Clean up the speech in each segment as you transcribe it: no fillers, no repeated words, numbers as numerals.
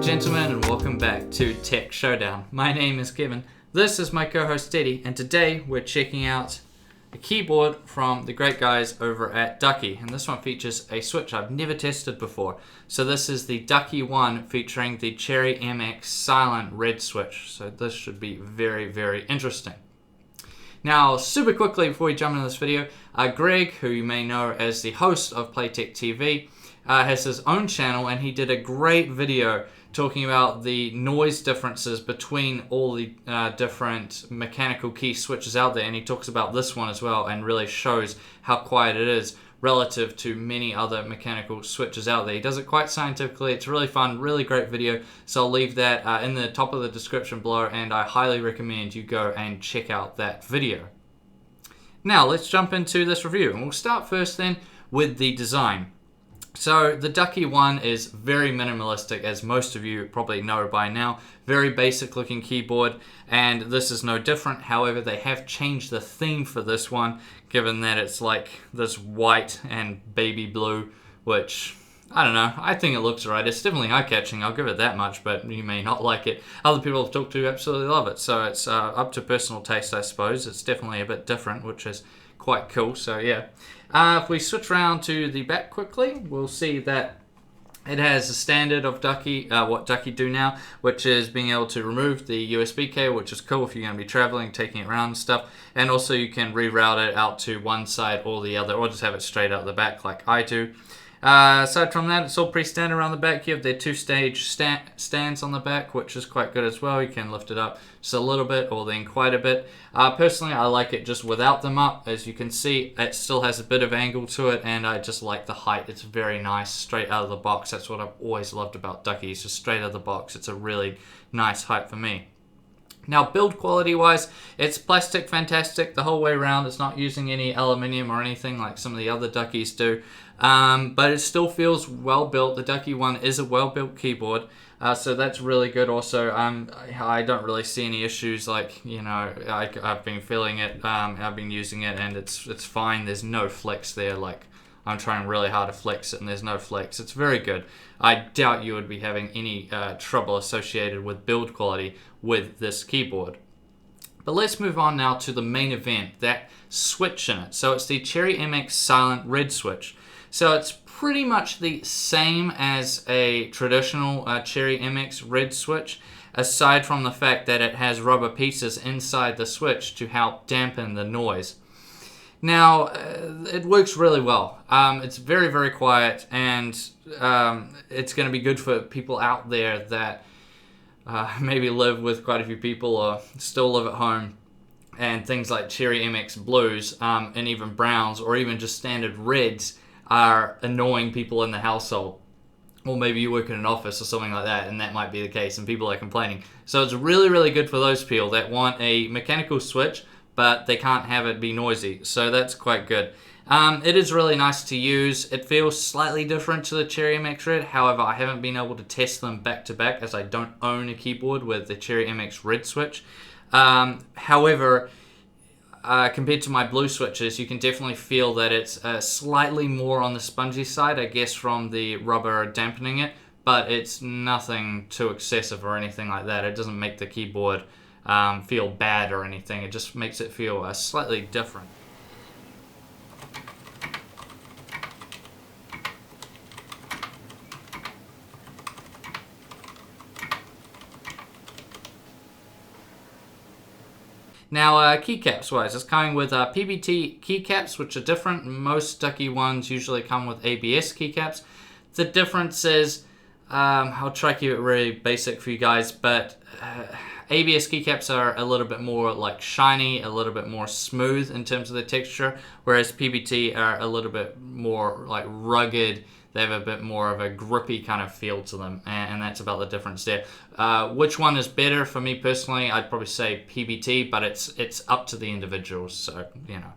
gentlemen, and welcome back to Tech Showdown. My name is Kevin, this is my co-host Teddy, and today we're checking out a keyboard from the great guys over at Ducky, and this one features a switch I've never tested before. So this is the Ducky One featuring the Cherry MX silent red switch, so this should be very, very interesting. Now, super quickly before we jump into this video, Greg, who you may know as the host of Playtech TV, has his own channel, and he did a great video talking about the noise differences between all the different mechanical key switches out there, and he talks about this one as well and really shows how quiet it is relative to many other mechanical switches out there. He does it quite scientifically. It's really fun, really great video, so I'll leave that in the top of the description below, and I highly recommend you go and check out that video. Now let's jump into this review, and we'll start first then with the design. So the Ducky One is very minimalistic, as most of you probably know by now. Very basic looking keyboard, and this is no different. However, they have changed the theme for this one, given that it's like this white and baby blue, which, I don't know, I think it looks alright. It's definitely eye-catching, I'll give it that much, but you may not like it. Other people I've talked to absolutely love it, so it's up to personal taste, I suppose. It's definitely a bit different, which is quite cool, so yeah. If we switch around to the back quickly, we'll see that it has a standard of Ducky, what Ducky do now, which is being able to remove the USB cable, which is cool if you're going to be traveling, taking it around and stuff. And also you can reroute it out to one side or the other, or just have it straight out the back like I do. Aside from that, it's all pretty standard around the back. You have their two-stage stands on the back, which is quite good as well. You can lift it up just a little bit or then quite a bit. Personally, I like it just without them up. As you can see, it still has a bit of angle to it, and I just like the height. It's very nice, straight out of the box. That's what I've always loved about Ducky. It's just straight out of the box. It's a really nice height for me. Now, build quality wise, it's plastic fantastic the whole way around. It's not using any aluminium or anything like some of the other Duckies do. But it still feels well built. The Ducky One is a well built keyboard, so that's really good. Also, I don't really see any issues. Like, you know, I've been feeling it, I've been using it, and it's fine. There's no flex there. Like, I'm trying really hard to flex it, and there's no flex. It's very good. I doubt you would be having any trouble associated with build quality with this keyboard. But let's move on now to the main event, that switch in it. So it's the Cherry MX silent red switch. So it's pretty much the same as a traditional Cherry MX red switch, aside from the fact that it has rubber pieces inside the switch to help dampen the noise. Now, it works really well. It's very, very quiet, and it's going to be good for people out there that maybe live with quite a few people or still live at home, and things like Cherry MX blues and even browns or even just standard reds are annoying people in the household. Or maybe you work in an office or something like that, and that might be the case, and people are complaining. So it's really, really good for those people that want a mechanical switch, but they can't have it be noisy. So that's quite good. It is really nice to use. It feels slightly different to the Cherry MX Red. However, I haven't been able to test them back to back, as I don't own a keyboard with the Cherry MX Red switch. However, compared to my blue switches, you can definitely feel that it's slightly more on the spongy side, I guess, from the rubber dampening it, but it's nothing too excessive or anything like that. It doesn't make the keyboard feel bad or anything. It just makes it feel slightly different. Now, keycaps wise, it's coming with PBT keycaps, which are different. Most Ducky Ones usually come with ABS keycaps. The difference is, I'll try to keep it really basic for you guys, but ABS keycaps are a little bit more like shiny, a little bit more smooth in terms of the texture, whereas PBT are a little bit more like rugged. They have a bit more of a grippy kind of feel to them, and that's about the difference there. Which one is better for me personally? I'd probably say PBT, but it's up to the individuals, so you know.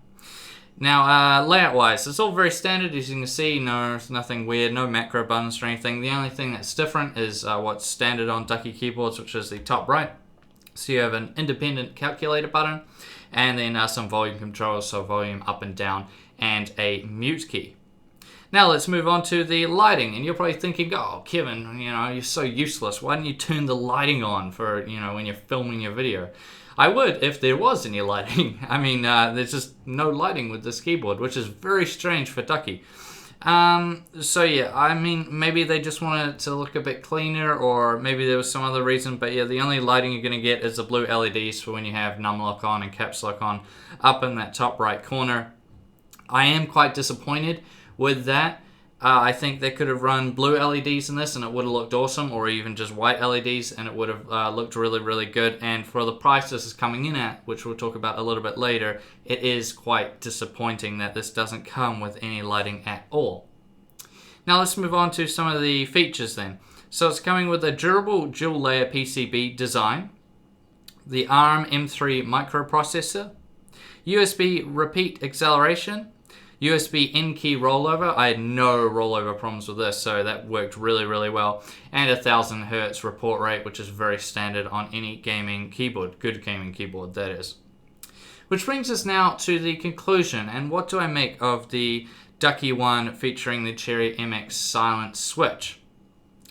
Now, layout-wise, it's all very standard, as you can see. No, nothing weird, no macro buttons or anything. The only thing that's different is what's standard on Ducky keyboards, which is the top right. So you have an independent calculator button, and then some volume controls, so volume up and down, and a mute key. Now let's move on to the lighting, and you're probably thinking, oh, Kevin, you're so useless. Why don't you turn the lighting on for, when you're filming your video? I would if there was any lighting. I mean, there's just no lighting with this keyboard, which is very strange for Ducky. So yeah, I mean, maybe they just wanted it to look a bit cleaner, or maybe there was some other reason, but yeah, the only lighting you're going to get is the blue LEDs for when you have num lock on and caps lock on up in that top right corner. I am quite disappointed with that. I think they could have run blue LEDs in this and it would have looked awesome, or even just white LEDs and it would have looked really, really good. And for the price this is coming in at, which we'll talk about a little bit later, it is quite disappointing that this doesn't come with any lighting at all. Now let's move on to some of the features then. So it's coming with a durable dual layer PCB design, the ARM M3 microprocessor, USB repeat acceleration, USB in-key rollover. I had no rollover problems with this, so that worked really, really well. And 1000 Hertz report rate, which is very standard on any gaming keyboard, good gaming keyboard that is. Which brings us now to the conclusion, and what do I make of the Ducky One featuring the Cherry MX silent switch?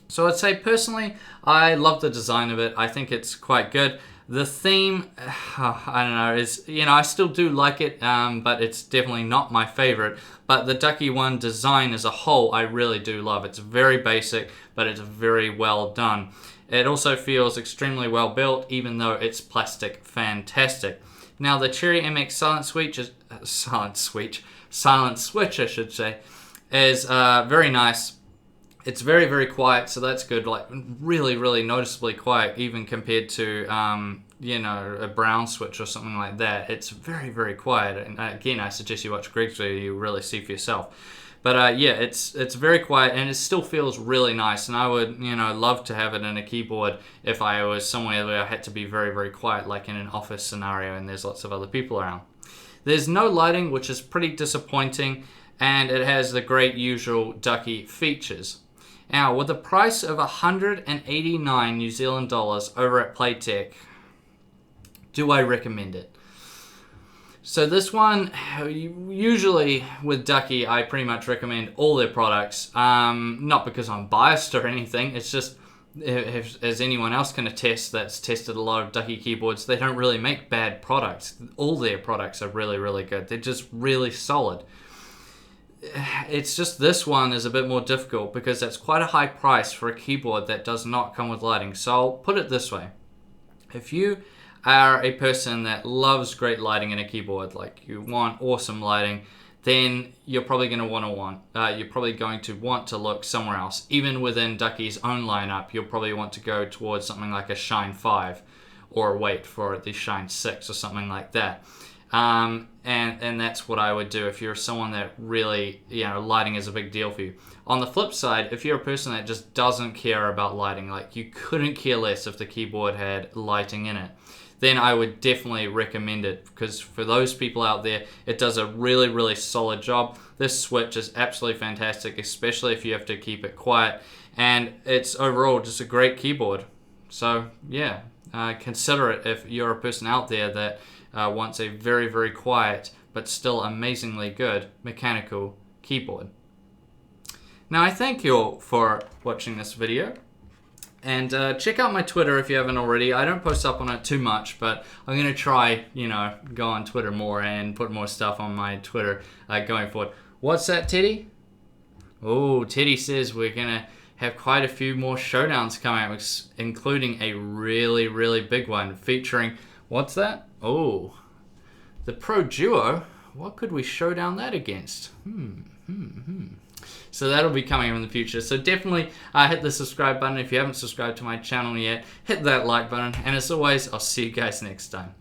So I'd say personally, I love the design of it. I think it's quite good. The theme, I don't know, is, I still do like it, but it's definitely not my favorite. But the Ducky One design as a whole, I really do love. It's very basic, but it's very well done. It also feels extremely well built, even though it's plastic fantastic. Now the Cherry MX silent switch, I should say, is very nice. It's very, very quiet, so that's good. Like really, really noticeably quiet, even compared to a brown switch or something like that. It's very, very quiet. And again, I suggest you watch Greg's video, you really see for yourself. But yeah, it's very quiet and it still feels really nice. And I would love to have it in a keyboard if I was somewhere where I had to be very, very quiet, like in an office scenario and there's lots of other people around. There's no lighting, which is pretty disappointing, and it has the great usual Ducky features. Now, with the price of 189 New Zealand dollars over at Playtech, do I recommend it? So this one, usually with Ducky, I pretty much recommend all their products. Not because I'm biased or anything, it's just, as anyone else can attest that's tested a lot of Ducky keyboards, they don't really make bad products. All their products are really, really good. They're just really solid. It's just this one is a bit more difficult because that's quite a high price for a keyboard that does not come with lighting. So I'll put it this way. If you are a person that loves great lighting in a keyboard, like you want awesome lighting, then you're probably going to want to look somewhere else. Even within Ducky's own lineup, you'll probably want to go towards something like a Shine 5 or wait for the Shine 6 or something like that. And that's what I would do if you're someone that really, lighting is a big deal for you. On the flip side, if you're a person that just doesn't care about lighting, like you couldn't care less if the keyboard had lighting in it, then I would definitely recommend it, because for those people out there, it does a really, really solid job. This switch is absolutely fantastic, especially if you have to keep it quiet, and it's overall just a great keyboard. So yeah, consider it if you're a person out there that wants a very, very quiet but still amazingly good mechanical keyboard. Now I thank you all for watching this video, and check out my Twitter if you haven't already. I don't post up on it too much, but I'm going to try, go on Twitter more and put more stuff on my Twitter going forward. What's that, Teddy? Oh, Teddy says we're going to have quite a few more showdowns coming out, including a really, really big one featuring, what's that? Oh, the Pro Duo. What could we showdown that against? So that'll be coming in the future. So definitely hit the subscribe button if you haven't subscribed to my channel yet. Hit that like button. And as always, I'll see you guys next time.